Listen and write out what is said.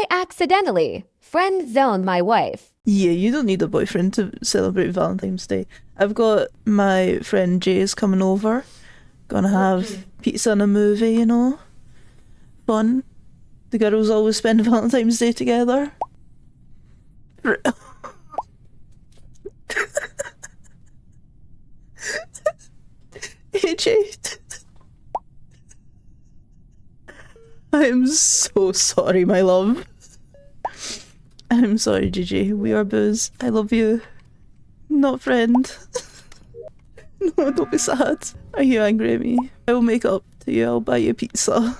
accidentally friend zoned my wife. Yeah, you don't need a boyfriend to celebrate Valentine's Day. I've got my friend Jay's coming over. Gonna have pizza and a movie, you know? Fun. The girls always spend Valentine's Day together. Hey Jay. I'm so sorry, my love. I'm sorry, Gigi. We are booze. I love you. Not friend. No, don't be sad. Are you angry at me? I will make up to you. I'll buy you pizza.